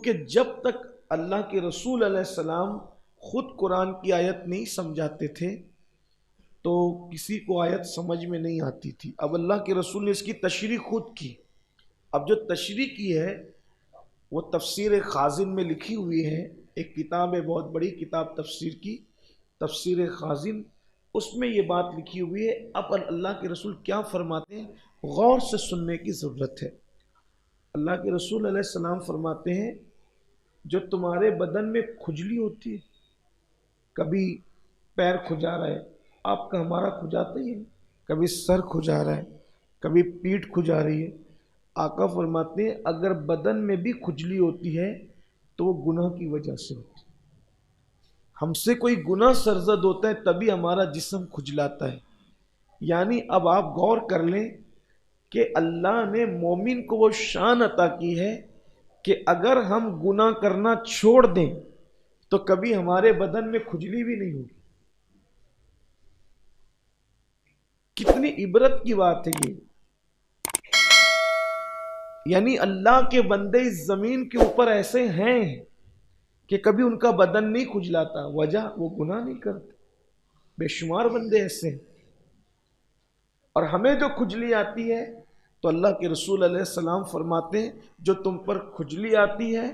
کہ جب تک اللہ کے رسول علیہ السلام خود قرآن کی آیت نہیں سمجھاتے تھے تو کسی کو آیت سمجھ میں نہیں آتی تھی۔ اب اللہ کے رسول نے اس کی تشریح خود کی۔ اب جو تشریح کی ہے وہ تفسیر خازن میں لکھی ہوئی ہے، ایک کتاب ہے، بہت بڑی کتاب تفسیر کی، تفسیر خازن، اس میں یہ بات لکھی ہوئی ہے۔ اب اللہ کے رسول کیا فرماتے ہیں غور سے سننے کی ضرورت ہے۔ اللہ کے رسول علیہ السلام فرماتے ہیں جو تمہارے بدن میں کھجلی ہوتی ہے، کبھی پیر کھجا رہا ہے، آپ کا ہمارا کھجاتا ہی ہے، کبھی سر کھجا رہا ہے، کبھی پیٹھ کھجا رہی ہے، آقا فرماتے ہیں اگر بدن میں بھی کھجلی ہوتی ہے تو وہ گناہ کی وجہ سے ہوتی ہے۔ ہم سے کوئی گناہ سرزد ہوتا ہے تبھی ہمارا جسم کھجلاتا ہے۔ یعنی اب آپ غور کر لیں کہ اللہ نے مومن کو وہ شان عطا کی ہے کہ اگر ہم گناہ کرنا چھوڑ دیں تو کبھی ہمارے بدن میں کھجلی بھی نہیں ہوگی۔ کتنی عبرت کی بات ہے یہ۔ یعنی اللہ کے بندے اس زمین کے اوپر ایسے ہیں کہ کبھی ان کا بدن نہیں کھجلاتا، وجہ وہ گناہ نہیں کرتے۔ بے شمار بندے ایسے ہیں، اور ہمیں جو کھجلی آتی ہے تو اللہ کے رسول علیہ السلام فرماتے ہیں جو تم پر کھجلی آتی ہے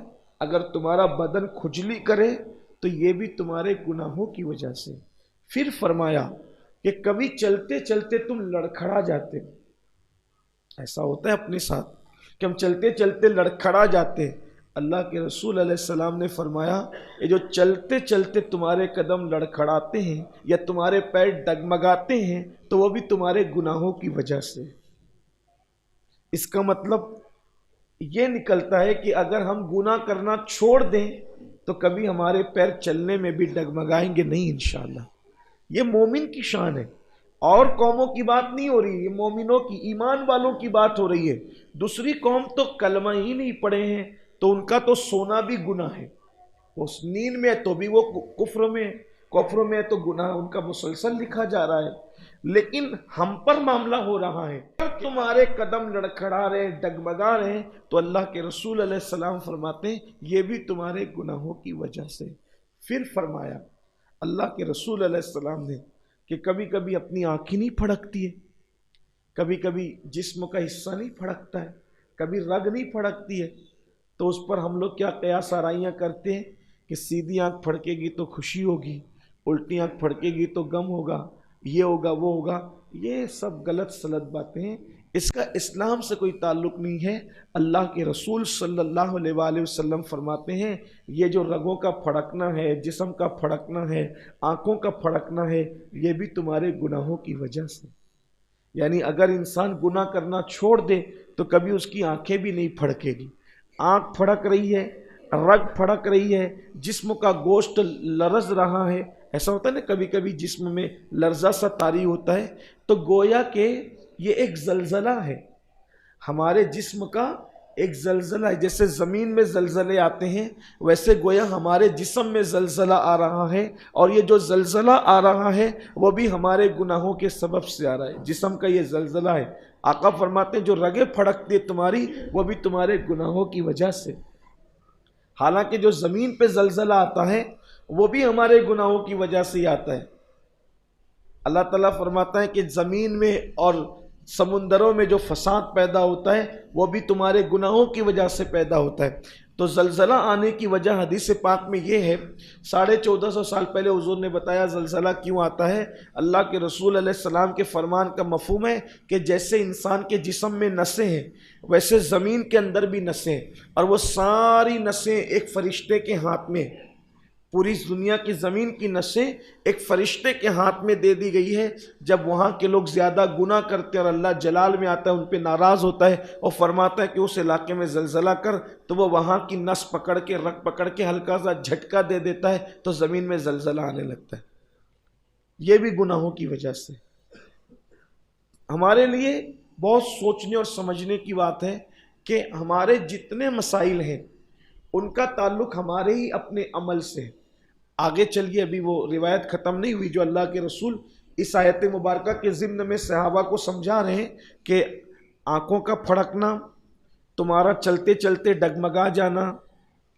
اگر تمہارا بدن کھجلی کرے تو یہ بھی تمہارے گناہوں کی وجہ سے۔ پھر فرمایا کہ کبھی چلتے چلتے تم لڑکھڑا جاتے، ایسا ہوتا ہے اپنے ساتھ کہ ہم چلتے چلتے لڑکھڑا جاتے۔ اللہ کے رسول علیہ السلام نے فرمایا یہ جو چلتے چلتے تمہارے قدم لڑکھڑاتے ہیں یا تمہارے پیر ڈگمگاتے ہیں تو وہ بھی تمہارے گناہوں کی وجہ سے۔ اس کا مطلب یہ نکلتا ہے کہ اگر ہم گناہ کرنا چھوڑ دیں تو کبھی ہمارے پیر چلنے میں بھی ڈگمگائیں گے نہیں انشاءاللہ۔ یہ مومن کی شان ہے، اور قوموں کی بات نہیں ہو رہی، یہ مومنوں کی، ایمان والوں کی بات ہو رہی ہے۔ دوسری قوم تو کلمہ ہی نہیں پڑھے ہیں تو ان کا تو سونا بھی گناہ ہے، اس نیند میں تو بھی وہ کفر میں تو گناہ ان کا مسلسل لکھا جا رہا ہے۔ لیکن ہم پر معاملہ ہو رہا ہے تمہارے قدم لڑکھڑا رہے ڈگمگا رہے تو اللہ کے رسول علیہ السلام فرماتے ہیں یہ بھی تمہارے گناہوں کی وجہ سے۔ پھر فرمایا اللہ کے رسول علیہ السلام نے کہ کبھی کبھی اپنی آنکھیں نہیں پھڑکتی ہے، کبھی کبھی جسم کا حصہ نہیں پھڑکتا ہے، کبھی رگ نہیں پھڑکتی ہے، تو اس پر ہم لوگ کیا قیاس آرائیاں کرتے ہیں کہ سیدھی آنکھ پھڑکے گی تو خوشی ہوگی، الٹی آنکھ پھڑکے گی تو غم ہوگا، یہ ہوگا وہ ہوگا۔ یہ سب غلط سلط باتیں ہیں، اس کا اسلام سے کوئی تعلق نہیں ہے۔ اللہ کے رسول صلی اللہ علیہ وآلہ وسلم فرماتے ہیں یہ جو رگوں کا پھڑکنا ہے، جسم کا پھڑکنا ہے، آنکھوں کا پھڑکنا ہے، یہ بھی تمہارے گناہوں کی وجہ سے۔ یعنی اگر انسان گناہ کرنا چھوڑ دے تو کبھی اس کی آنکھیں بھی نہیں پھڑکے گی۔ آنکھ پھڑک رہی ہے، رگ پھڑک رہی ہے، جسم کا گوشت لرز رہا ہے، ایسا ہوتا ہے نا کبھی کبھی جسم میں لرزہ سا طاری ہوتا ہے، تو گویا کہ یہ ایک زلزلہ ہے، ہمارے جسم کا ایک زلزلہ ہے۔ جیسے زمین میں زلزلے آتے ہیں ویسے گویا ہمارے جسم میں زلزلہ آ رہا ہے، اور یہ جو زلزلہ آ رہا ہے وہ بھی ہمارے گناہوں کے سبب سے آ رہا ہے، جسم کا یہ زلزلہ ہے۔ آقا فرماتے ہیں جو رگیں پھڑکتی تمہاری وہ بھی تمہارے گناہوں کی وجہ سے۔ حالانکہ جو زمین پہ زلزلہ آتا ہے وہ بھی ہمارے گناہوں کی وجہ سے ہی آتا ہے۔ اللہ تعالیٰ فرماتا ہے کہ زمین میں اور سمندروں میں جو فساد پیدا ہوتا ہے وہ بھی تمہارے گناہوں کی وجہ سے پیدا ہوتا ہے۔ تو زلزلہ آنے کی وجہ حدیث پاک میں یہ ہے، 1450 سال پہلے حضور نے بتایا زلزلہ کیوں آتا ہے۔ اللہ کے رسول علیہ السلام کے فرمان کا مفہوم ہے کہ جیسے انسان کے جسم میں نسیں ہیں ویسے زمین کے اندر بھی نسیں، اور وہ ساری نسیں ایک فرشتے کے ہاتھ میں، پوری دنیا کی زمین کی نسیں ایک فرشتے کے ہاتھ میں دے دی گئی ہے۔ جب وہاں کے لوگ زیادہ گناہ کرتے اور اللہ جلال میں آتا ہے ان پہ ناراض ہوتا ہے اور فرماتا ہے کہ اس علاقے میں زلزلہ کر، تو وہ وہاں کی نس پکڑ کے رگ پکڑ کے ہلکا سا جھٹکا دے دیتا ہے تو زمین میں زلزلہ آنے لگتا ہے۔ یہ بھی گناہوں کی وجہ سے۔ ہمارے لیے بہت سوچنے اور سمجھنے کی بات ہے کہ ہمارے جتنے مسائل ہیں ان کا تعلق ہمارے ہی اپنے عمل سے ہے۔ آگے چلیے، ابھی وہ روایت ختم نہیں ہوئی جو اللہ کے رسول اس آیت مبارکہ کے ضمن میں صحابہ کو سمجھا رہے ہیں کہ آنکھوں کا پھڑکنا، تمہارا چلتے چلتے ڈگمگا جانا،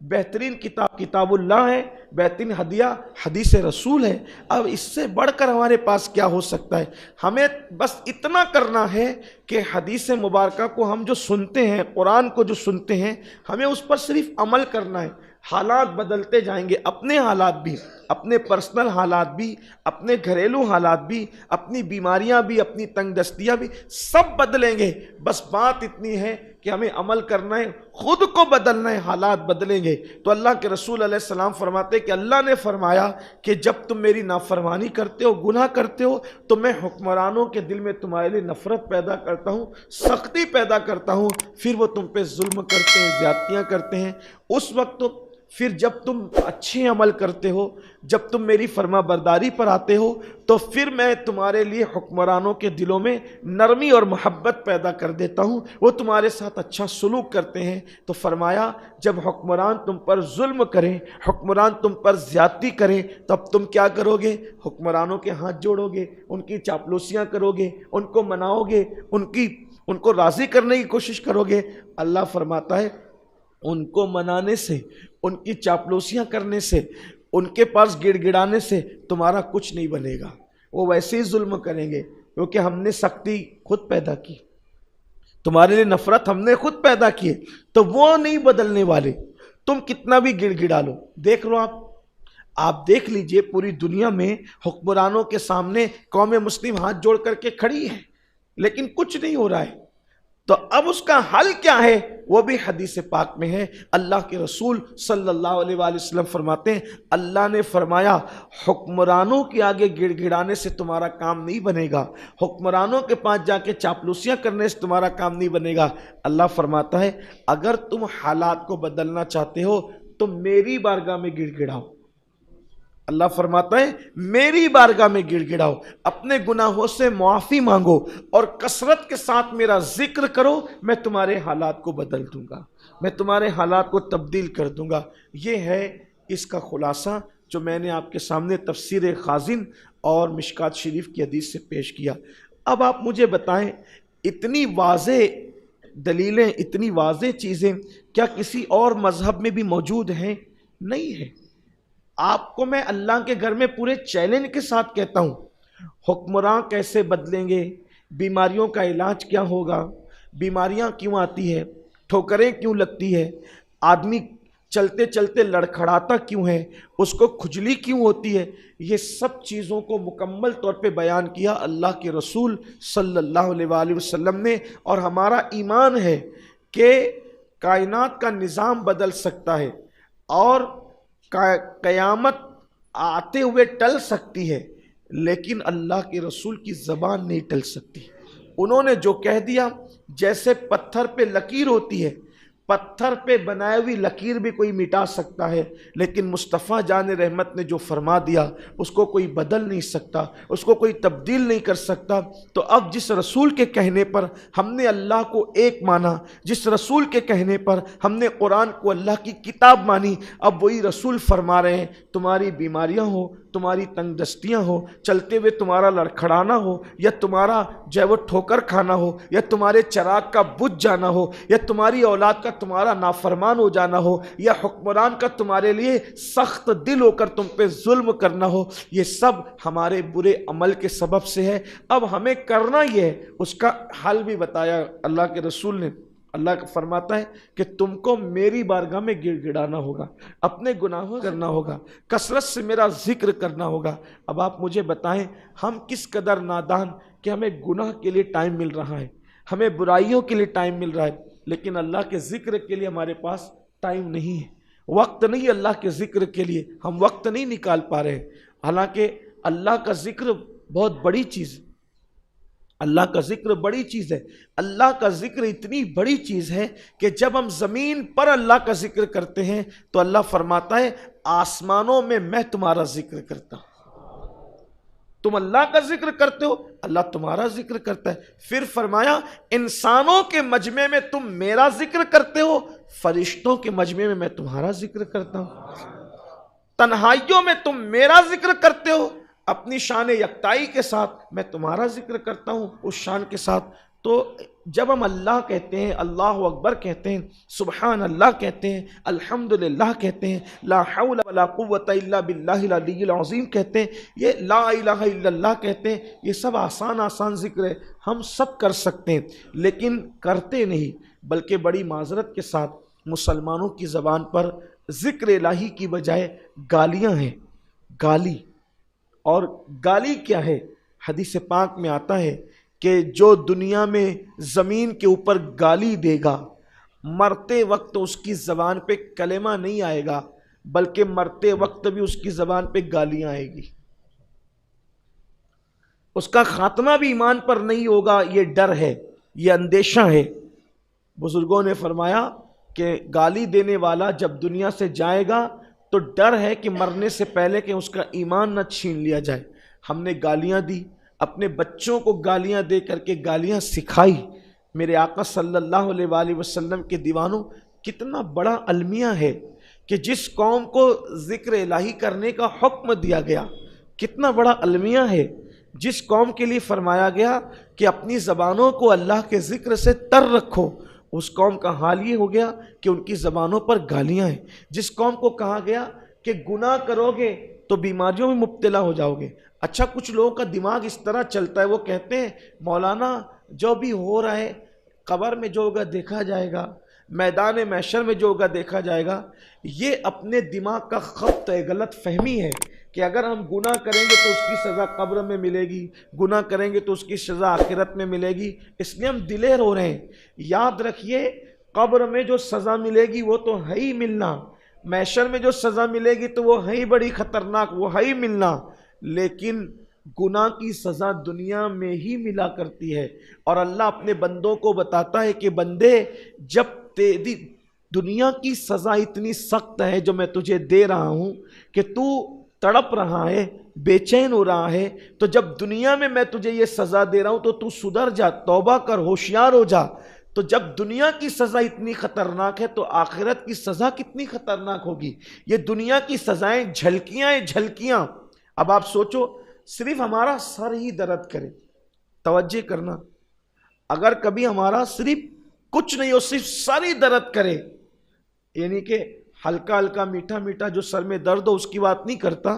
بہترین کتاب کتاب اللہ ہے، بہترین ہدیہ حدیث رسول ہے۔ اب اس سے بڑھ کر ہمارے پاس کیا ہو سکتا ہے؟ ہمیں بس اتنا کرنا ہے کہ حدیث مبارکہ کو ہم جو سنتے ہیں، قرآن کو جو سنتے ہیں، ہمیں اس پر صرف عمل کرنا ہے۔ حالات بدلتے جائیں گے، اپنے حالات بھی، اپنے پرسنل حالات بھی، اپنے گھریلو حالات بھی، اپنی بیماریاں بھی، اپنی تنگ دستیاں بھی، سب بدلیں گے۔ بس بات اتنی ہے کہ ہمیں عمل کرنا ہے، خود کو بدلنا ہے، حالات بدلیں گے۔ تو اللہ کے رسول علیہ السلام فرماتے کہ اللہ نے فرمایا کہ جب تم میری نافرمانی کرتے ہو، گناہ کرتے ہو، تو میں حکمرانوں کے دل میں تمہارے لیے نفرت پیدا کرتا ہوں، سختی پیدا کرتا ہوں، پھر وہ تم پہ ظلم کرتے ہیں، زیادتیاں کرتے ہیں۔ اس وقت تو پھر جب تم اچھے عمل کرتے ہو، جب تم میری فرما برداری پر آتے ہو، تو پھر میں تمہارے لیے حکمرانوں کے دلوں میں نرمی اور محبت پیدا کر دیتا ہوں، وہ تمہارے ساتھ اچھا سلوک کرتے ہیں۔ تو فرمایا جب حکمران تم پر ظلم کریں، حکمران تم پر زیادتی کریں، تب تم کیا کرو گے؟ حکمرانوں کے ہاتھ جوڑو گے، ان کی چاپلوسیاں کرو گے، ان کو مناؤ گے، ان کو راضی کرنے کی کوشش کرو گے۔ اللہ فرماتا ہے ان کو منانے سے، ان کی چاپلوسیاں کرنے سے، ان کے پاس گڑ گڑانے سے تمہارا کچھ نہیں بنے گا، وہ ویسے ہی ظلم کریں گے، کیونکہ ہم نے سختی خود پیدا کی، تمہارے لیے نفرت ہم نے خود پیدا کی، تو وہ نہیں بدلنے والے، تم کتنا بھی گڑ گڑا لو۔ دیکھ لو آپ دیکھ لیجئے پوری دنیا میں حکمرانوں کے سامنے قوم مسلم ہاتھ جوڑ کر کے کھڑی ہے، لیکن کچھ نہیں ہو رہا ہے۔ تو اب اس کا حل کیا ہے؟ وہ بھی حدیث پاک میں ہے۔ اللہ کے رسول صلی اللہ علیہ وآلہ وسلم فرماتے ہیں اللہ نے فرمایا حکمرانوں کے آگے گڑ گڑانے سے تمہارا کام نہیں بنے گا، حکمرانوں کے پاس جا کے چاپلوسیاں کرنے سے تمہارا کام نہیں بنے گا۔ اللہ فرماتا ہے اگر تم حالات کو بدلنا چاہتے ہو تو میری بارگاہ میں گڑ گڑاؤ۔ اللہ فرماتا ہے میری بارگاہ میں گڑ گڑاؤ، اپنے گناہوں سے معافی مانگو اور کثرت کے ساتھ میرا ذکر کرو، میں تمہارے حالات کو بدل دوں گا، میں تمہارے حالات کو تبدیل کر دوں گا۔ یہ ہے اس کا خلاصہ جو میں نے آپ کے سامنے تفسیر خازن اور مشکات شریف کی حدیث سے پیش کیا۔ اب آپ مجھے بتائیں اتنی واضح دلیلیں، اتنی واضح چیزیں کیا کسی اور مذہب میں بھی موجود ہیں؟ نہیں ہے۔ آپ کو میں اللہ کے گھر میں پورے چیلنج کے ساتھ کہتا ہوں، حکمراں کیسے بدلیں گے؟ بیماریوں کا علاج کیا ہوگا؟ بیماریاں کیوں آتی ہے؟ ٹھوکریں کیوں لگتی ہے؟ آدمی چلتے چلتے لڑکھڑاتا کیوں ہے؟ اس کو کھجلی کیوں ہوتی ہے؟ یہ سب چیزوں کو مکمل طور پہ بیان کیا اللہ کے رسول صلی اللہ علیہ وآلہ وسلم نے، اور ہمارا ایمان ہے کہ کائنات کا نظام بدل سکتا ہے اور قیامت آتے ہوئے ٹل سکتی ہے، لیکن اللہ کے رسول کی زبان نہیں ٹل سکتی۔ انہوں نے جو کہہ دیا، جیسے پتھر پہ لکیر ہوتی ہے، پتھر پہ بنائی ہوئی لکیر بھی کوئی مٹا سکتا ہے، لیکن مصطفیٰ جان رحمت نے جو فرما دیا اس کو کوئی بدل نہیں سکتا، اس کو کوئی تبدیل نہیں کر سکتا۔ تو اب جس رسول کے کہنے پر ہم نے اللہ کو ایک مانا، جس رسول کے کہنے پر ہم نے قرآن کو اللہ کی کتاب مانی، اب وہی رسول فرما رہے ہیں تمہاری بیماریاں ہو، تمہاری تنگ دستیاں ہو، چلتے ہوئے تمہارا لڑکھڑانا ہو، یا تمہارا جو ہے وہ ٹھوکر کھانا ہو، یا تمہارے چراغ کا بجھ جانا ہو، یا تمہاری اولاد کا تمہارا نافرمان ہو جانا ہو، یا حکمران کا تمہارے لیے سخت دل ہو کر تم پہ ظلم کرنا ہو، یہ سب ہمارے برے عمل کے سبب سے ہے۔ اب ہمیں کرنا یہ ہے، اس کا حل بھی بتایا اللہ کے رسول نے۔ اللہ فرماتا ہے کہ تم کو میری بارگاہ میں گڑ گڑانا ہوگا، اپنے گناہوں کرنا ہوگا، کثرت سے میرا ذکر کرنا ہوگا۔ اب آپ مجھے بتائیں ہم کس قدر نادان کہ ہمیں گناہ کے لیے ٹائم مل رہا ہے، ہمیں برائیوں کے لیے ٹائم مل رہا ہے، لیکن اللہ کے ذکر کے لیے ہمارے پاس ٹائم نہیں ہے، وقت نہیں ہے اللہ کے ذکر کے لیے، ہم وقت نہیں نکال پا رہے۔ حالانکہ اللہ کا ذکر بہت بڑی چیز ہے، اللہ کا ذکر بڑی چیز ہے، اللہ کا ذکر اتنی بڑی چیز ہے کہ جب ہم زمین پر اللہ کا ذکر کرتے ہیں تو اللہ فرماتا ہے آسمانوں میں تمہارا ذکر کرتا ہوں۔ تم اللہ کا ذکر کرتے ہو، اللہ تمہارا ذکر کرتا ہے۔ پھر فرمایا انسانوں کے مجمع میں تم میرا ذکر کرتے ہو، فرشتوں کے مجمع میں تمہارا ذکر کرتا ہوں، تنہائیوں میں تم میرا ذکر کرتے ہو، اپنی شان یکتائی کے ساتھ میں تمہارا ذکر کرتا ہوں، اس شان کے ساتھ تو جب ہم اللہ کہتے ہیں، اللہ اکبر کہتے ہیں، سبحان اللہ کہتے ہیں، الحمدللہ کہتے ہیں، لا حول ولا قوت الا باللہ العلی العظیم کہتے ہیں، یہ لا الہ الا اللہ کہتے ہیں، یہ سب آسان آسان ذکر ہے، ہم سب کر سکتے ہیں، لیکن کرتے نہیں، بلکہ بڑی معذرت کے ساتھ مسلمانوں کی زبان پر ذکر الہی کی بجائے گالیاں ہیں، گالی۔ اور گالی کیا ہے؟ حدیث پاک میں آتا ہے کہ جو دنیا میں زمین کے اوپر گالی دے گا، مرتے وقت اس کی زبان پہ کلمہ نہیں آئے گا، بلکہ مرتے وقت بھی اس کی زبان پہ گالیاں آئے گی، اس کا خاتمہ بھی ایمان پر نہیں ہوگا۔ یہ ڈر ہے، یہ اندیشہ ہے۔ بزرگوں نے فرمایا کہ گالی دینے والا جب دنیا سے جائے گا تو ڈر ہے کہ مرنے سے پہلے کہ اس کا ایمان نہ چھین لیا جائے۔ ہم نے گالیاں دی، اپنے بچوں کو گالیاں دے کر کے گالیاں سکھائی۔ میرے آقا صلی اللہ علیہ وآلہ وسلم کے دیوانوں، کتنا بڑا المیہ ہے کہ جس قوم کو ذکر الہی کرنے کا حکم دیا گیا، کتنا بڑا المیہ ہے، جس قوم کے لیے فرمایا گیا کہ اپنی زبانوں کو اللہ کے ذکر سے تر رکھو، اس قوم کا حال یہ ہو گیا کہ ان کی زبانوں پر گالیاں ہیں۔ جس قوم کو کہا گیا کہ گناہ کرو گے تو بیماریوں میں مبتلا ہو جاؤ گے۔ اچھا، کچھ لوگوں کا دماغ اس طرح چلتا ہے، وہ کہتے ہیں مولانا جو بھی ہو رہا ہے قبر میں جو ہوگا دیکھا جائے گا، میدان محشر میں جو ہوگا دیکھا جائے گا۔ یہ اپنے دماغ کا خبط ہے، غلط فہمی ہے کہ اگر ہم گناہ کریں گے تو اس کی سزا قبر میں ملے گی، گناہ کریں گے تو اس کی سزا آخرت میں ملے گی، اس لیے ہم دلیر ہو رہے ہیں۔ یاد رکھیے، قبر میں جو سزا ملے گی وہ تو ہے ہی ملنا، محشر میں جو سزا ملے گی تو وہ ہے ہی بڑی خطرناک، وہ ہے ہی ملنا، لیکن گناہ کی سزا دنیا میں ہی ملا کرتی ہے۔ اور اللہ اپنے بندوں کو بتاتا ہے کہ بندے، جب تیری دنیا کی سزا اتنی سخت ہے جو میں تجھے دے رہا ہوں کہ تو تڑپ رہا ہے، بے چین ہو رہا ہے، تو جب دنیا میں تجھے یہ سزا دے رہا ہوں تو سدھر جا، توبہ کر، ہوشیار ہو جا۔ تو جب دنیا کی سزا اتنی خطرناک ہے تو آخرت کی سزا کتنی خطرناک ہوگی۔ یہ دنیا کی سزائیں جھلکیاں ہیں، جھلکیاں۔ اب آپ سوچو، صرف ہمارا سر ہی درد کرے، توجہ کرنا، اگر کبھی ہمارا صرف کچھ نہیں ہو، صرف سر ہی درد کرے، یعنی کہ ہلکا ہلکا میٹھا میٹھا جو سر میں درد ہو اس کی بات نہیں کرتا،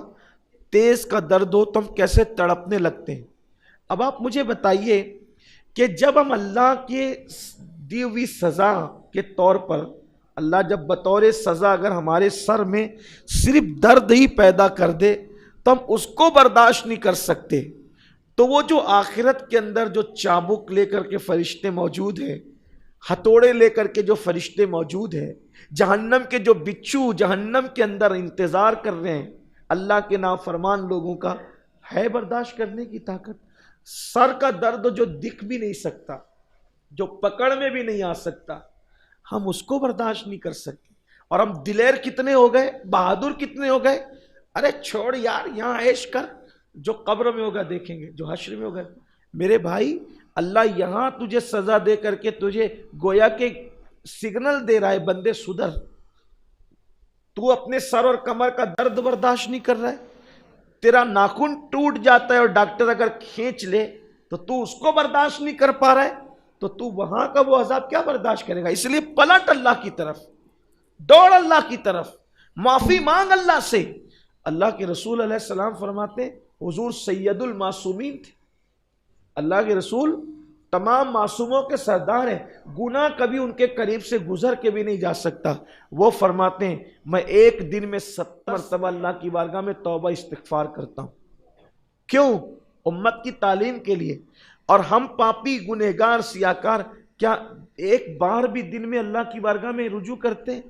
تیز کا درد ہو تو ہم کیسے تڑپنے لگتے ہیں۔ اب آپ مجھے بتائیے کہ جب ہم اللہ کے دی ہوئی سزا کے طور پر، اللہ جب بطور سزا اگر ہمارے سر میں صرف درد ہی پیدا کر دے تو ہم اس کو برداشت نہیں کر سکتے، تو وہ جو آخرت کے اندر جو چابک لے کر کے فرشتے موجود ہیں، ہتھوڑے لے کر کے جو فرشتے موجود ہیں، جہنم کے جو بچھو جہنم کے اندر انتظار کر رہے ہیں اللہ کے نافرمان لوگوں کا، ہے برداشت کرنے کی طاقت؟ سر کا درد جو دکھ بھی نہیں سکتا، جو پکڑ میں بھی نہیں آ سکتا، ہم اس کو برداشت نہیں کر سکتے، اور ہم دلیر کتنے ہو گئے، بہادر کتنے ہو گئے، ارے چھوڑ یار، یہاں عیش کر، جو قبر میں ہوگا دیکھیں گے، جو حشر میں ہوگا۔ میرے بھائی، اللہ یہاں تجھے سزا دے کر کے تجھے گویا کہ سگنل دے رہا ہے، بندے سدھر۔ تو اپنے سر اور کمر کا درد برداشت نہیں کر رہا ہے، تیرا ناخن ٹوٹ جاتا ہے اور ڈاکٹر اگر کھینچ لے تو اس کو برداشت نہیں کر پا رہا ہے، تو وہاں کا وہ عذاب کیا برداشت کرے گا؟ اس لیے پلٹ اللہ کی طرف، دوڑ اللہ کی طرف، معافی مانگ اللہ سے۔ اللہ کے رسول علیہ السلام فرماتے ہیں، حضور سید المعصومین تھے، اللہ کے رسول تمام معصوموں کے سردار ہیں، گناہ کبھی ان کے قریب سے گزر کے بھی نہیں جا سکتا۔ وہ فرماتے ہیں، میں ایک دن میں 70 مرتبہ اللہ کی بارگاہ میں توبہ استغفار کرتا ہوں۔ کیوں؟ امت کی تعلیم کے لیے۔ اور ہم پاپی گنہگار سیاکار کیا ایک بار بھی دن میں اللہ کی بارگاہ میں رجوع کرتے؟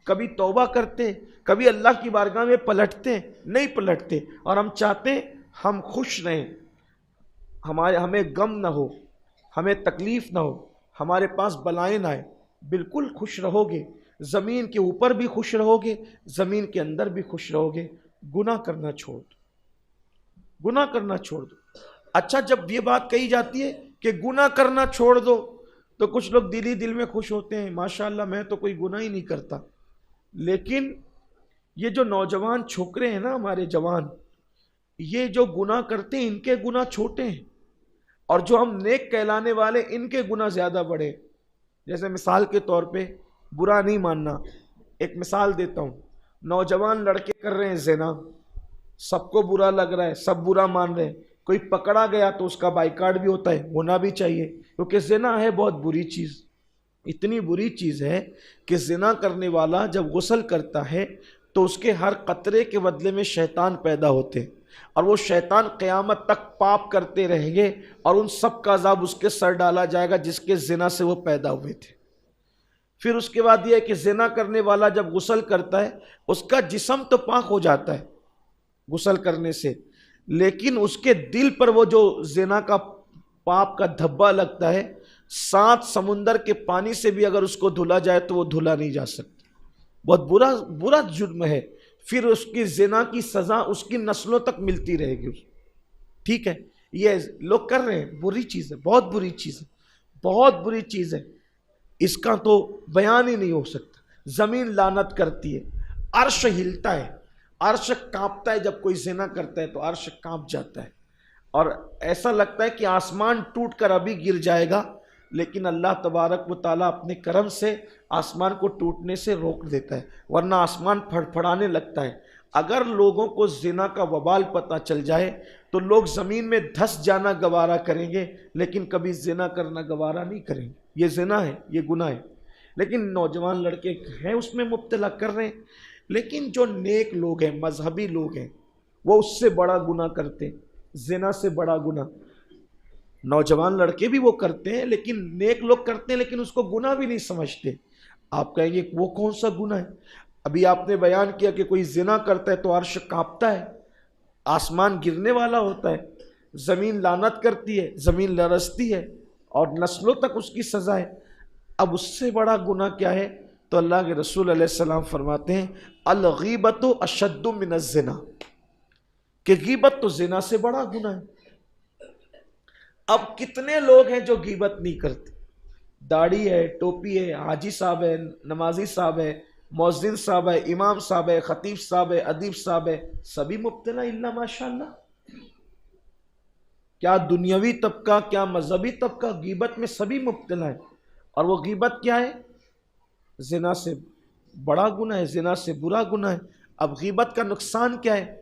کبھی توبہ کرتے؟ کبھی اللہ کی بارگاہ میں پلٹتے؟ نہیں پلٹتے۔ اور ہم چاہتے ہیں ہم خوش رہیں، ہمیں غم نہ ہو، ہمیں تکلیف نہ ہو، ہمارے پاس بلائیں نہ آئے۔ بالکل خوش رہو گے، زمین کے اوپر بھی خوش رہو گے، زمین کے اندر بھی خوش رہو گے۔ گناہ کرنا چھوڑ دو، گناہ کرنا چھوڑ دو۔ اچھا، جب یہ بات کہی جاتی ہے کہ گناہ کرنا چھوڑ دو تو کچھ لوگ دل ہی دل میں خوش ہوتے ہیں، ماشاءاللہ میں تو کوئی گناہ ہی نہیں کرتا۔ لیکن یہ جو نوجوان چھوکرے ہیں نا، ہمارے جوان، یہ جو گناہ کرتے ہیں ان کے گناہ چھوٹے ہیں، اور جو ہم نیک کہلانے والے ان کے گناہ زیادہ بڑھے. جیسے مثال کے طور پہ برا نہیں ماننا. ایک مثال دیتا ہوں. نوجوان لڑکے کر رہے ہیں زنا، سب کو برا لگ رہا ہے، سب برا مان رہے ہیں. کوئی پکڑا گیا تو اس کا بائیکاٹ بھی ہوتا ہے، ہونا بھی چاہیے، کیونکہ زنا ہے بہت بری چیز. اتنی بری چیز ہے کہ زنا کرنے والا جب غسل کرتا ہے تو اس کے ہر قطرے کے بدلے میں شیطان پیدا ہوتے ہیں، اور وہ شیطان قیامت تک پاپ کرتے رہیں گے، اور ان سب کا عذاب اس کے سر ڈالا جائے گا جس کے زنا سے وہ پیدا ہوئے تھے. پھر اس کے بعد یہ ہے کہ زنا کرنے والا جب غسل کرتا ہے اس کا جسم تو پاک ہو جاتا ہے غسل کرنے سے، لیکن اس کے دل پر وہ جو زنا کا پاپ کا دھبا لگتا ہے، 7 سمندر کے پانی سے بھی اگر اس کو دھلا جائے تو وہ دھلا نہیں جا سکتا. بہت برا جرم ہے. پھر اس کی زنا کی سزا اس کی نسلوں تک ملتی رہے گی. ٹھیک ہے، یہ لوگ کر رہے ہیں، بری چیز ہے، بہت بری چیز ہے، بہت بری چیز ہے. اس کا تو بیان ہی نہیں ہو سکتا. زمین لعنت کرتی ہے، عرش ہلتا ہے، عرش کانپتا ہے. جب کوئی زنا کرتا ہے تو عرش کانپ جاتا ہے، اور ایسا لگتا ہے کہ آسمان ٹوٹ کر ابھی گر جائے گا، لیکن اللہ تبارک و تعالیٰ اپنے کرم سے آسمان کو ٹوٹنے سے روک دیتا ہے، ورنہ آسمان پھڑپھڑانے لگتا ہے. اگر لوگوں کو زنا کا وبال پتہ چل جائے تو لوگ زمین میں دھس جانا گوارا کریں گے، لیکن کبھی زنا کرنا گوارا نہیں کریں گے. یہ زنا ہے، یہ گناہ ہے. لیکن نوجوان لڑکے ہیں اس میں مبتلا کر رہے ہیں. لیکن جو نیک لوگ ہیں، مذہبی لوگ ہیں، وہ اس سے بڑا گناہ کرتے ہیں، زنا سے بڑا گناہ. نوجوان لڑکے بھی وہ کرتے ہیں، لیکن نیک لوگ کرتے ہیں لیکن اس کو گناہ بھی نہیں سمجھتے. آپ کہیں گے وہ کون سا گناہ ہے؟ ابھی آپ نے بیان کیا کہ کوئی زنا کرتا ہے تو عرش کانپتا ہے، آسمان گرنے والا ہوتا ہے، زمین لعنت کرتی ہے، زمین لرزتی ہے، اور نسلوں تک اس کی سزا ہے. اب اس سے بڑا گناہ کیا ہے؟ تو اللہ کے رسول علیہ السلام فرماتے ہیں الغیبت اشد من الزنا، کہ غیبت تو زنا سے بڑا گناہ ہے. اب کتنے لوگ ہیں جو غیبت نہیں کرتے؟ داڑھی ہے، ٹوپی ہے، حاجی صاحب ہے، نمازی صاحب ہے، مؤذن صاحب ہے، امام صاحب ہے، خطیب صاحب ہے، ادیب صاحب ہے، سبھی مبتلا الا ماشاءاللہ. کیا دنیاوی طبقہ، کیا مذہبی طبقہ، غیبت میں سبھی مبتلا ہے. اور وہ غیبت کیا ہے؟ زنا سے بڑا گناہ ہے، زنا سے برا گناہ ہے. اب غیبت کا نقصان کیا ہے؟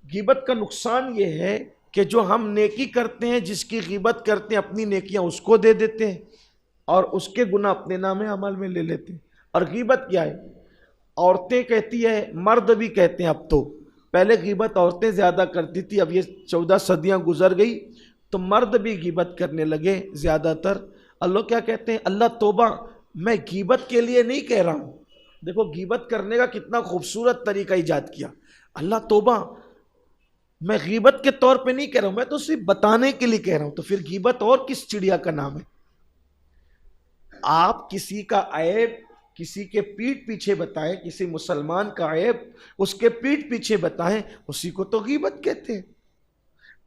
غیبت کا نقصان یہ ہے کہ جو ہم نیکی کرتے ہیں، جس کی غیبت کرتے ہیں، اپنی نیکیاں اس کو دے دیتے ہیں اور اس کے گناہ اپنے نام عمل میں لے لیتے ہیں. اور غیبت کیا ہے؟ عورتیں کہتی ہے، مرد بھی کہتے ہیں. اب تو پہلے غیبت عورتیں زیادہ کرتی تھی، اب یہ 14 صدیاں گزر گئی تو مرد بھی غیبت کرنے لگے زیادہ تر. اللہ کیا کہتے ہیں؟ اللہ توبہ، میں غیبت کے لیے نہیں کہہ رہا ہوں. دیکھو غیبت کرنے کا کتنا خوبصورت طریقہ ایجاد کیا. اللہ توبہ، میں غیبت کے طور پہ نہیں کہہ رہا ہوں، میں تو صرف بتانے کے لیے کہہ رہا ہوں. تو پھر غیبت اور کس چڑیا کا نام ہے؟ آپ کسی کا عیب کسی کے پیٹھ پیچھے بتائیں، کسی مسلمان کا عیب اس کے پیٹھ پیچھے بتائیں، اسی کو تو غیبت کہتے ہیں.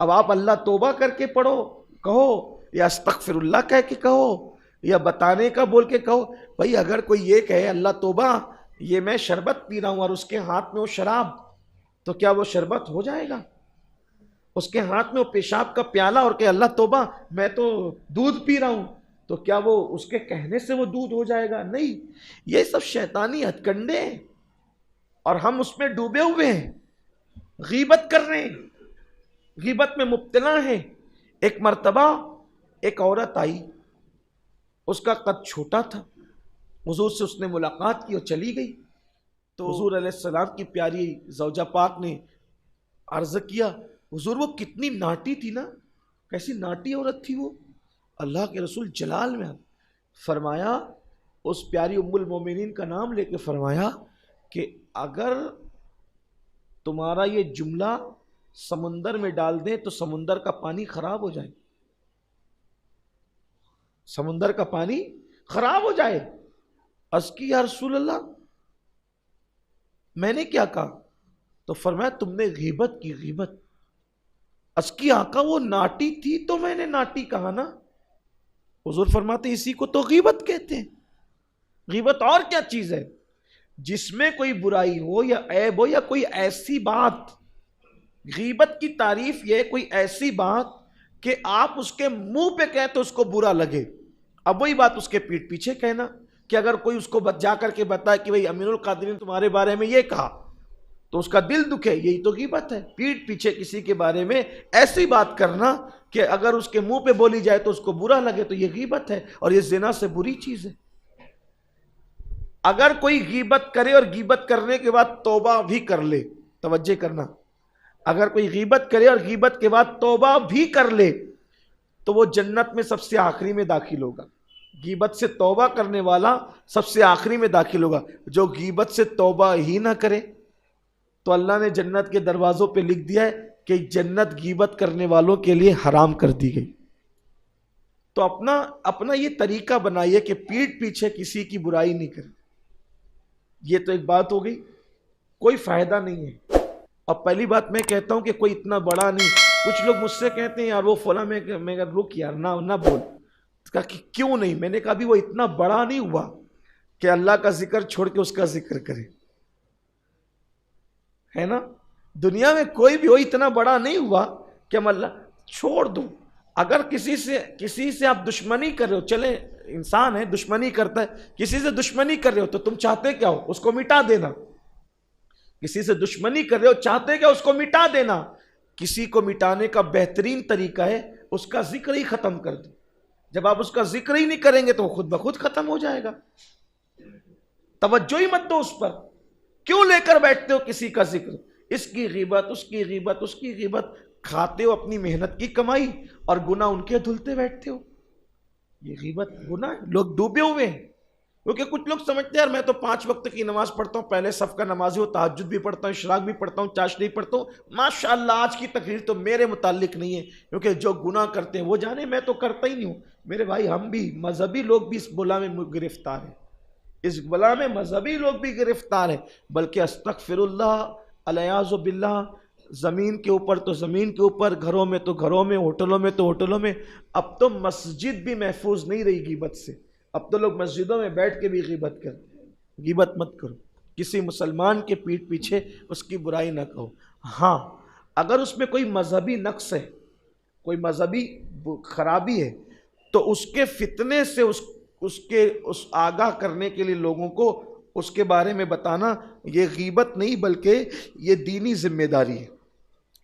اب آپ اللہ توبہ کر کے پڑھو، کہو، یا استغفر اللہ کہہ کے کہو، یا بتانے کا بول کے کہو. بھائی اگر کوئی یہ کہے اللہ توبہ، یہ میں شربت پی رہا ہوں اور اس کے ہاتھ میں وہ شراب، تو کیا وہ شربت ہو جائے گا؟ اس کے ہاتھ میں وہ پیشاب کا پیالہ اور کہ اللہ توبہ میں تو دودھ پی رہا ہوں، تو کیا وہ اس کے کہنے سے وہ دودھ ہو جائے گا؟ نہیں. یہ سب شیطانی ہتھ کنڈے ہیں اور ہم اس میں ڈوبے ہوئے ہیں، غیبت کر رہے ہیں، غیبت میں مبتلا ہیں. ایک مرتبہ ایک عورت آئی، اس کا قد چھوٹا تھا، حضور سے اس نے ملاقات کی اور چلی گئی. تو حضور علیہ السلام کی پیاری زوجہ پاک نے عرض کیا، حضور وہ کتنی ناٹی تھی نا، کیسی ناٹی عورت تھی وہ. اللہ کے رسول جلال میں فرمایا، اس پیاری ام المومنین کا نام لے کے فرمایا کہ اگر تمہارا یہ جملہ سمندر میں ڈال دیں تو سمندر کا پانی خراب ہو جائے، سمندر کا پانی خراب ہو جائے. عرض کی یا رسول اللہ میں نے کیا کہا؟ تو فرمایا تم نے غیبت کی، غیبت. عرض کی آقا وہ ناٹی تھی تو میں نے ناٹی کہا نا. حضور فرماتے اسی کو تو غیبت کہتے ہیں. غیبت اور کیا چیز ہے؟ جس میں کوئی برائی ہو یا عیب ہو یا کوئی ایسی بات غیبت کی تعریف یہ کوئی ایسی بات کہ آپ اس کے منہ پہ کہیں تو اس کو برا لگے، اب وہی بات اس کے پیٹھ پیچھے کہنا، کہ اگر کوئی اس کو جا کر کے بتائے کہ بھئی امین القادری نے تمہارے بارے میں یہ کہا تو اس کا دل دکھے، یہی تو غیبت ہے، پیٹھ پیچھے کسی کے بارے میں ایسی بات کرنا کہ اگر اس کے منہ پہ بولی جائے تو اس کو برا لگے، تو یہ غیبت ہے، اور یہ زنا سے بری چیز ہے۔ اگر کوئی غیبت کرے اور غیبت کرنے کے بعد توبہ بھی کر لے، توجہ کرنا، اگر کوئی غیبت کرے اور غیبت کے بعد توبہ بھی کر لے تو وہ جنت میں سب سے آخری میں داخل ہوگا۔ غیبت سے توبہ کرنے والا سب سے آخری میں داخل ہوگا۔ جو غیبت سے توبہ ہی نہ کرے تو اللہ نے جنت کے دروازوں پہ لکھ دیا ہے کہ جنت غیبت کرنے والوں کے لیے حرام کر دی گئی۔ تو اپنا یہ طریقہ بنائیے کہ پیٹھ پیچھے کسی کی برائی نہیں کرے۔ یہ تو ایک بات ہو گئی، کوئی فائدہ نہیں ہے۔ اور پہلی بات میں کہتا ہوں کہ کوئی اتنا بڑا نہیں، کچھ لوگ مجھ سے کہتے ہیں یار وہ فلاں، میں رک یار نہ بول، کہا کہ کیوں نہیں؟ میں نے کہا بھی وہ اتنا بڑا نہیں ہوا کہ اللہ کا ذکر چھوڑ کے اس کا ذکر کرے، ہے نا؟ دنیا میں کوئی بھی ہو اتنا بڑا نہیں ہوا کہ ہم اللہ چھوڑ دو۔ اگر کسی سے آپ دشمنی کر رہے ہو، چلے انسان ہے دشمنی کرتا ہے، کسی سے دشمنی کر رہے ہو تو تم چاہتے کیا ہو؟ اس کو مٹا دینا۔ کسی سے دشمنی کر رہے ہو چاہتے کیا؟ اس کو مٹا دینا۔ کسی کو مٹانے کا بہترین طریقہ ہے اس کا ذکر ہی ختم کر دو۔ جب آپ اس کا ذکر ہی نہیں کریں گے تو وہ خود بخود ختم ہو جائے گا۔ توجہ ہی مت دو اس پر، کیوں لے کر بیٹھتے ہو کسی کا ذکر؟ اس کی غیبت، اس کی غیبت، اس کی غیبت، کھاتے ہو اپنی محنت کی کمائی اور گناہ ان کے دھلتے بیٹھتے ہو۔ یہ غیبت گناہ ہے، لوگ ڈوبے ہوئے ہیں۔ کیونکہ کچھ لوگ سمجھتے ہیں یار میں تو 5 وقت کی نماز پڑھتا ہوں، پہلے صف کا نمازی ہوں، تہجد بھی پڑھتا ہوں، اشراق بھی پڑھتا ہوں، چاشنی پڑھتا ہوں، ماشاءاللہ آج کی تقریر تو میرے متعلق نہیں ہے، کیونکہ جو گناہ کرتے ہیں وہ جانے، میں تو کرتا ہی نہیں ہوں۔ میرے بھائی ہم بھی مذہبی لوگ بھی اس بلا میں گرفتار ہیں، اس بلا میں مذہبی لوگ بھی گرفتار ہیں، بلکہ استغفر اللہ، الیاذ باللہ، زمین کے اوپر تو زمین کے اوپر، گھروں میں تو گھروں میں، ہوٹلوں میں تو ہوٹلوں میں۔ اب تو مسجد بھی محفوظ نہیں رہی غیبت سے، اب تو لوگ مسجدوں میں بیٹھ کے بھی غیبت کرتے ہیں۔ غیبت مت کرو، کسی مسلمان کے پیٹھ پیچھے اس کی برائی نہ کہو۔ ہاں اگر اس میں کوئی مذہبی نقص ہے، کوئی مذہبی خرابی ہے تو اس کے فتنے سے اس آگاہ کرنے کے لیے لوگوں کو اس کے بارے میں بتانا، یہ غیبت نہیں بلکہ یہ دینی ذمہ داری ہے،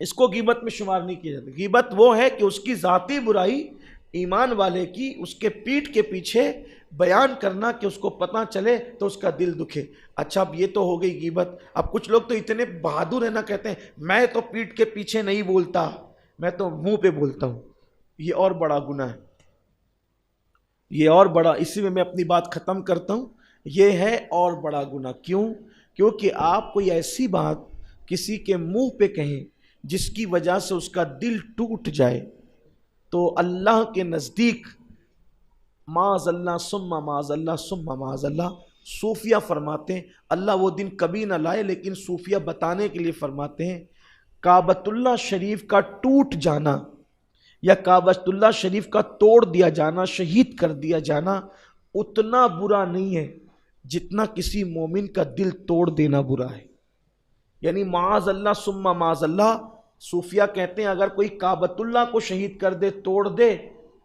اس کو غیبت میں شمار نہیں کیا جاتا۔ غیبت وہ ہے کہ اس کی ذاتی برائی ایمان والے کی اس کے پیٹھ کے پیچھے بیان کرنا کہ اس کو پتہ چلے تو اس کا دل دکھے۔ اچھا اب یہ تو ہو گئی غیبت۔ اب کچھ لوگ تو اتنے بہادر ہیں نا، کہتے ہیں میں تو پیٹھ کے پیچھے نہیں بولتا، میں تو منہ پہ بولتا ہوں۔ یہ اور بڑا گناہ ہے، یہ اور بڑا، اسی میں اپنی بات ختم کرتا ہوں۔ یہ ہے اور بڑا گناہ۔ کیوں؟ کیونکہ آپ کوئی ایسی بات کسی کے منہ پہ کہیں جس کی وجہ سے اس کا دل ٹوٹ جائے تو اللہ کے نزدیک معاذ اللہ ثم معاذ اللہ ثم معاذ اللہ، صوفیہ فرماتے ہیں، اللہ وہ دن کبھی نہ لائے لیکن صوفیہ بتانے کے لیے فرماتے ہیں، کعبۃ اللہ شریف کا ٹوٹ جانا یا کعبۃ اللہ شریف کا توڑ دیا جانا، شہید کر دیا جانا اتنا برا نہیں ہے جتنا کسی مومن کا دل توڑ دینا برا ہے۔ یعنی معاذ اللہ ثم معاذ اللہ، صوفیہ کہتے ہیں اگر کوئی کعبۃ اللہ کو شہید کر دے، توڑ دے،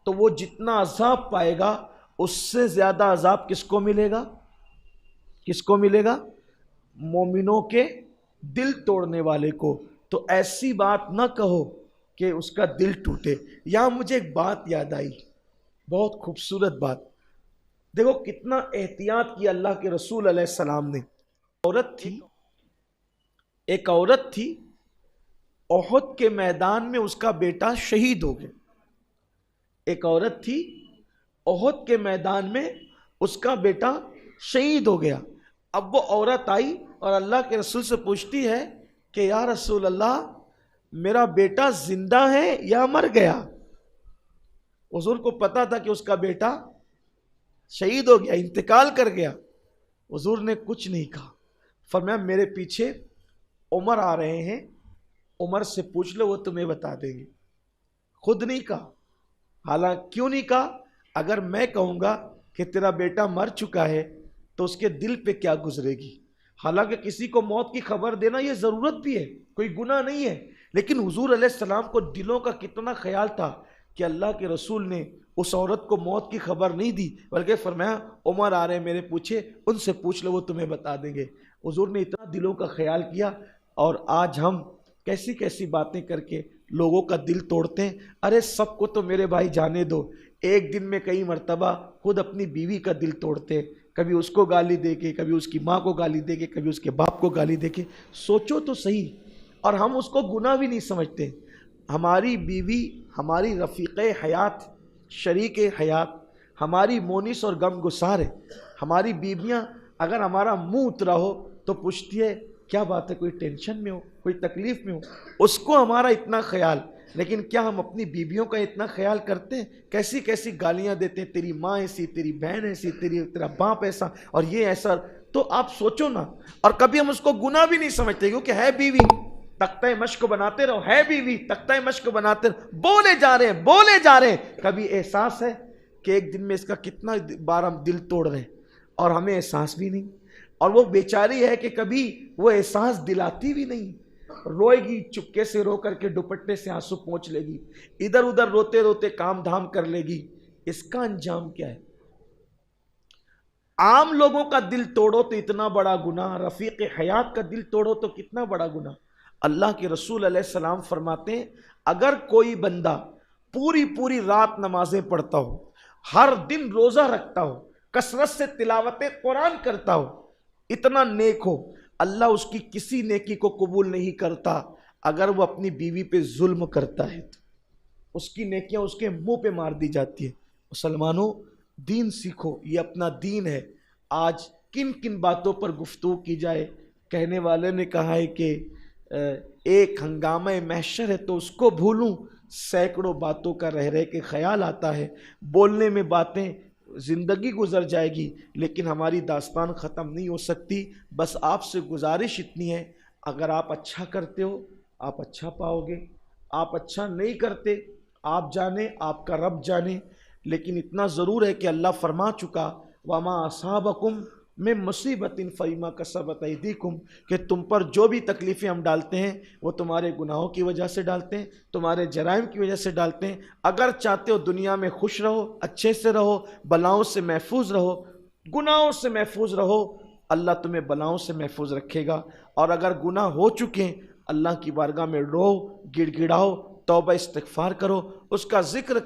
تو وہ جتنا عذاب پائے گا اس سے زیادہ عذاب کس کو ملے گا؟ کس کو ملے گا؟ مومنوں کے دل توڑنے والے کو۔ تو ایسی بات نہ کہو کہ اس کا دل ٹوٹے۔ یہاں مجھے ایک بات یاد آئی، بہت خوبصورت بات، دیکھو کتنا احتیاط کیا اللہ کے رسول علیہ السلام نے۔ ایک عورت تھی، احد کے میدان میں اس کا بیٹا شہید ہو گیا۔ ایک عورت تھی، احد کے میدان میں اس کا بیٹا شہید ہو گیا۔ اب وہ عورت آئی اور اللہ کے رسول سے پوچھتی ہے کہ یا رسول اللہ میرا بیٹا زندہ ہے یا مر گیا؟ حضور کو پتا تھا کہ اس کا بیٹا شہید ہو گیا، انتقال کر گیا۔ حضور نے کچھ نہیں کہا، فرمایا میرے پیچھے عمر آ رہے ہیں، عمر سے پوچھ لو وہ تمہیں بتا دیں گے۔ خود نہیں کہا۔ حالانکہ کیوں نہیں کہا؟ اگر میں کہوں گا کہ تیرا بیٹا مر چکا ہے تو اس کے دل پہ کیا گزرے گی؟ حالانکہ کسی کو موت کی خبر دینا یہ ضرورت بھی ہے، کوئی گناہ نہیں ہے، لیکن حضور علیہ السلام کو دلوں کا کتنا خیال تھا کہ اللہ کے رسول نے اس عورت کو موت کی خبر نہیں دی، بلکہ فرمایا عمر آ رہے ہیں میرے پیچھے، ان سے پوچھ لو وہ تمہیں بتا دیں گے۔ حضور نے اتنا دلوں کا خیال کیا، اور آج ہم کیسی کیسی باتیں کر کے لوگوں کا دل توڑتے ہیں۔ ارے سب کو تو میرے بھائی جانے دو، ایک دن میں کئی مرتبہ خود اپنی بیوی کا دل توڑتے ہیں، کبھی اس کو گالی دے کے، کبھی اس کی ماں کو گالی دے کے، کبھی اس کے باپ کو گالی دے کے۔ سوچو تو صحیح، اور ہم اس کو گناہ بھی نہیں سمجھتے۔ ہماری بیوی ہماری رفیق حیات، شریک حیات، ہماری مونس اور غم گسار ہے۔ ہماری بیویاں اگر ہمارا منہ اترا ہو تو پوچھتی ہے کیا بات ہے، کوئی ٹینشن میں ہو، کوئی تکلیف میں ہو، اس کو ہمارا اتنا خیال۔ لیکن کیا ہم اپنی بیویوں کا اتنا خیال کرتے ہیں؟ کیسی کیسی گالیاں دیتے ہیں، تیری ماں ایسی، تیری بہن ایسی، تیرا باپ ایسا، اور یہ ایسا۔ تو آپ سوچو نا، اور کبھی ہم اس کو گناہ بھی نہیں سمجھتے، کیونکہ ہے بیوی، تختہ مشق بناتے رہو، ہے بیوی تختہ مشق بناتے رہو، بولے جا رہے ہیں۔ کبھی احساس ہے کہ ایک دن میں اس کا کتنا بار ہم دل توڑ رہے ہیں اور ہمیں احساس بھی نہیں، اور وہ بیچاری ہے کہ کبھی وہ احساس دلاتی بھی نہیں، روئے گی، چپکے سے رو کر کے دوپٹے سے آنسو پونچھ لے گی، ادھر ادھر روتے روتے کام دھام کر لے گی۔ اس کا انجام کیا ہے؟ عام لوگوں کا دل توڑو تو اتنا بڑا گناہ، رفیق حیات کا دل توڑو تو کتنا بڑا گناہ۔ اللہ کے رسول علیہ السلام فرماتے ہیں اگر کوئی بندہ پوری رات نمازیں پڑھتا ہو، ہر دن روزہ رکھتا ہو، کثرت سے تلاوت قرآن کرتا ہو، اتنا نیک ہو، اللہ اس کی کسی نیکی کو قبول نہیں کرتا۔ اگر وہ اپنی بیوی پہ ظلم کرتا ہے تو اس کی نیکیاں اس کے منہ پہ مار دی جاتی ہیں۔ مسلمانوں، دین سیکھو، یہ اپنا دین ہے۔ آج کن کن باتوں پر گفتگو کی جائے؟ کہنے والے نے کہا ہے کہ ایک ہنگامہ محشر ہے تو اس کو بھولوں، سینکڑوں باتوں کا رہ کے خیال آتا ہے۔ بولنے میں باتیں زندگی گزر جائے گی، لیکن ہماری داستان ختم نہیں ہو سکتی۔ بس آپ سے گزارش اتنی ہے، اگر آپ اچھا کرتے ہو آپ اچھا پاؤ گے، آپ اچھا نہیں کرتے آپ جانے، آپ کا رب جانے۔ لیکن اتنا ضرور ہے کہ اللہ فرما چکا وَمَا أَصَابَكُم مِّن مُّصِيبَةٍ فَبِمَا كَسَبَتْ أَيْدِيكُم، کہ تم پر جو بھی تکلیفیں ہم ڈالتے ہیں وہ تمہارے گناہوں کی وجہ سے ڈالتے ہیں، تمہارے جرائم کی وجہ سے ڈالتے ہیں۔ اگر چاہتے ہو دنیا میں خوش رہو، اچھے سے رہو، بلاؤں سے محفوظ رہو، گناہوں سے محفوظ رہو، اللہ تمہیں بلاؤں سے محفوظ رکھے گا۔ اور اگر گناہ ہو چکے ہیں، اللہ کی بارگاہ میں رو، گڑ گڑاؤ، توبہ استغفار کرو، اس کا ذکر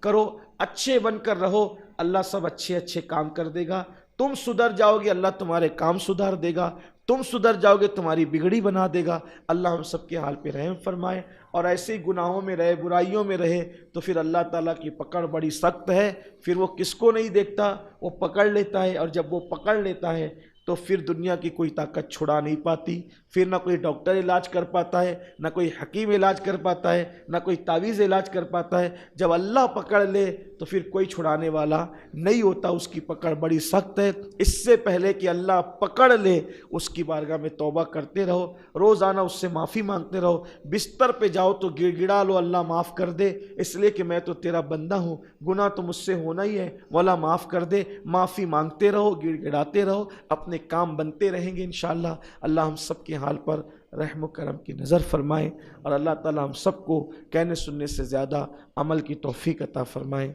کرو، اچھے بن کر رہو، اللہ سب اچھے اچھے کام کر دے گا۔ تم سدھر جاؤ گے، اللہ تمہارے کام سدھار دے گا، تم سدھر جاؤ گے تمہاری بگڑی بنا دے گا۔ اللہ ہم سب کے حال پہ رحم فرمائے، اور ایسے ہی گناہوں میں رہے، برائیوں میں رہے تو پھر اللہ تعالیٰ کی پکڑ بڑی سخت ہے۔ پھر وہ کس کو نہیں دیکھتا، وہ پکڑ لیتا ہے، اور جب وہ پکڑ لیتا ہے تو پھر دنیا کی کوئی طاقت چھڑا نہیں پاتی۔ پھر نہ کوئی ڈاکٹر علاج کر پاتا ہے، نہ کوئی حکیم علاج کر پاتا ہے، نہ کوئی تعویذ علاج کر پاتا ہے۔ جب اللہ پکڑ لے تو پھر کوئی چھڑانے والا نہیں ہوتا، اس کی پکڑ بڑی سخت ہے۔ اس سے پہلے کہ اللہ پکڑ لے، اس کی بارگاہ میں توبہ کرتے رہو، روزانہ اس سے معافی مانگتے رہو۔ بستر پہ جاؤ تو گڑ گڑا لو اللہ معاف کر دے، اس لیے کہ میں تو تیرا بندہ ہوں، گناہ تو مجھ سے ہونا ہی ہے، مولا معاف کر دے۔ معافی مانگتے رہو، گڑ گڑاتے رہو، اپنے کام بنتے رہیں گے انشاءاللہ۔ اللہ ہم سب کے حال پر رحم و کرم کی نظر فرمائے، اور اللہ تعالی ہم سب کو کہنے سننے سے زیادہ عمل کی توفیق عطا فرمائے۔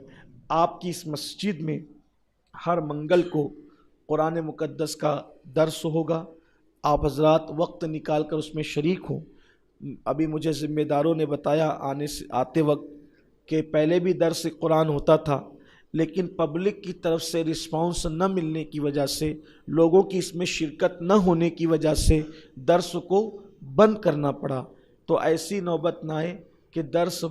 آپ کی اس مسجد میں ہر منگل کو قرآن مقدس کا درس ہوگا، آپ حضرات وقت نکال کر اس میں شریک ہوں۔ ابھی مجھے ذمہ داروں نے بتایا آتے وقت کہ پہلے بھی درس قرآن ہوتا تھا، لیکن پبلک کی طرف سے رسپانس نہ ملنے کی وجہ سے، لوگوں کی اس میں شرکت نہ ہونے کی وجہ سے درس کو بند کرنا پڑا۔ تو ایسی نوبت نہ آئے کہ درس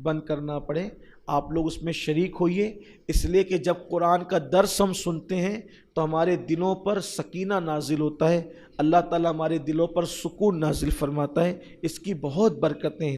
بند کرنا پڑے، آپ لوگ اس میں شریک ہوئیے، اس لیے کہ جب قرآن کا درس ہم سنتے ہیں تو ہمارے دلوں پر سکینہ نازل ہوتا ہے، اللہ تعالیٰ ہمارے دلوں پر سکون نازل فرماتا ہے، اس کی بہت برکتیں ہیں۔